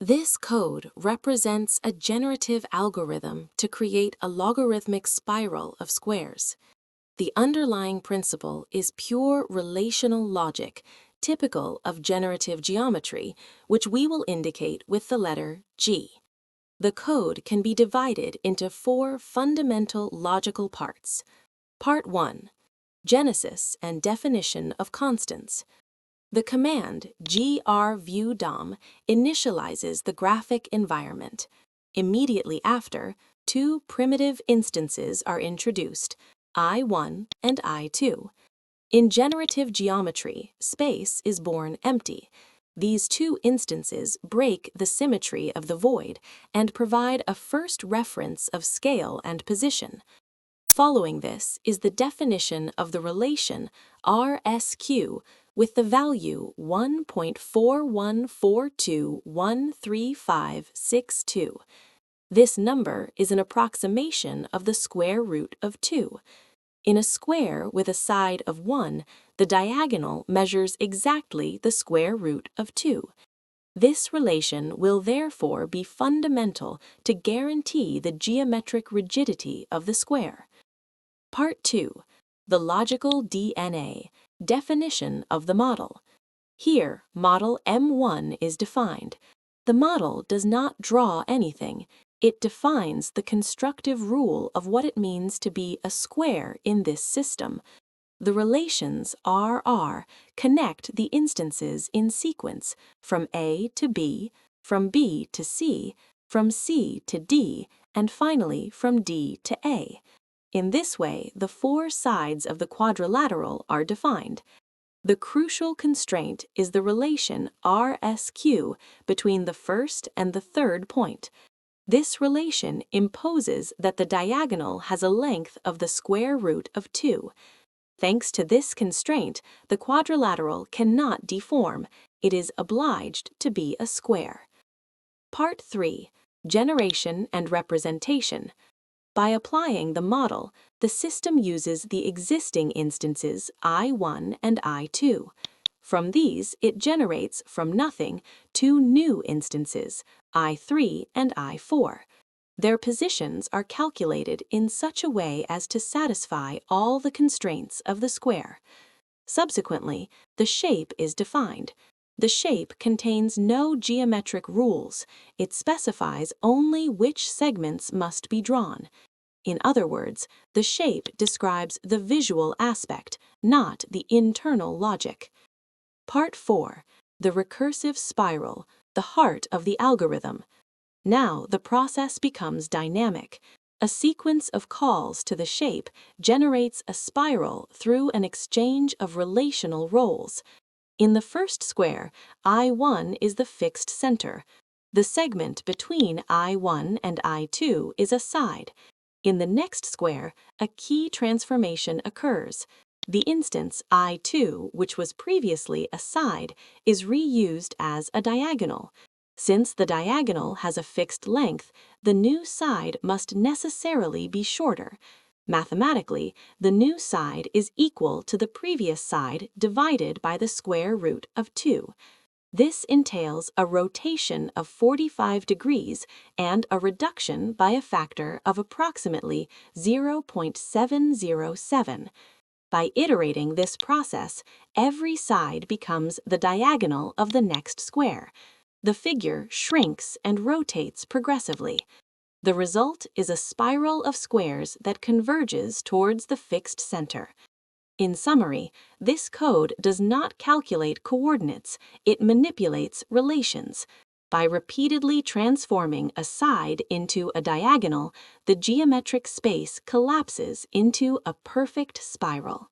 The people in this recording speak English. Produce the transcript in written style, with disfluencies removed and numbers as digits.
This code represents a generative algorithm to create a logarithmic spiral of squares. The underlying principle is pure relational logic, typical of generative geometry, which we will indicate with the letter G. The code can be divided into four fundamental logical parts. Part 1. Genesis and definition of constants. The command grviewDOM initializes the graphic environment. Immediately after, two primitive instances are introduced, I1 and I2. In generative geometry, space is born empty. These two instances break the symmetry of the void and provide a first reference of scale and position. Following this is the definition of the relation RSQ with the value 1.414213562. This number is an approximation of the square root of 2. In a square with a side of 1, the diagonal measures exactly the square root of 2. This relation will therefore be fundamental to guarantee the geometric rigidity of the square. Part 2. The logical DNA, definition of the model. Here, model M1 is defined. The model does not draw anything. It defines the constructive rule of what it means to be a square in this system. The relations RR connect the instances in sequence from A to B, from B to C, from C to D, and finally from D to A. In this way, the four sides of the quadrilateral are defined. The crucial constraint is the relation RSQ between the first and the third point. This relation imposes that the diagonal has a length of the square root of 2. Thanks to this constraint, the quadrilateral cannot deform. It is obliged to be a square. Part 3. Generation and representation. By applying the model, the system uses the existing instances I1 and I2. From these, it generates from nothing two new instances, I3 and I4. Their positions are calculated in such a way as to satisfy all the constraints of the square. Subsequently, the shape is defined. The shape contains no geometric rules. It specifies only which segments must be drawn. In other words, the shape describes the visual aspect, not the internal logic. Part 4. The recursive spiral, the heart of the algorithm. Now the process becomes dynamic. A sequence of calls to the shape generates a spiral through an exchange of relational roles. In the first square, I1 is the fixed center. The segment between I1 and I2 is a side. In the next square, a key transformation occurs. The instance I2, which was previously a side, is reused as a diagonal. Since the diagonal has a fixed length, the new side must necessarily be shorter. Mathematically, the new side is equal to the previous side divided by the square root of 2. This entails a rotation of 45 degrees and a reduction by a factor of approximately 0.707. By iterating this process, every side becomes the diagonal of the next square. The figure shrinks and rotates progressively. The result is a spiral of squares that converges towards the fixed center. In summary, this code does not calculate coordinates, it manipulates relations. By repeatedly transforming a side into a diagonal, the geometric space collapses into a perfect spiral.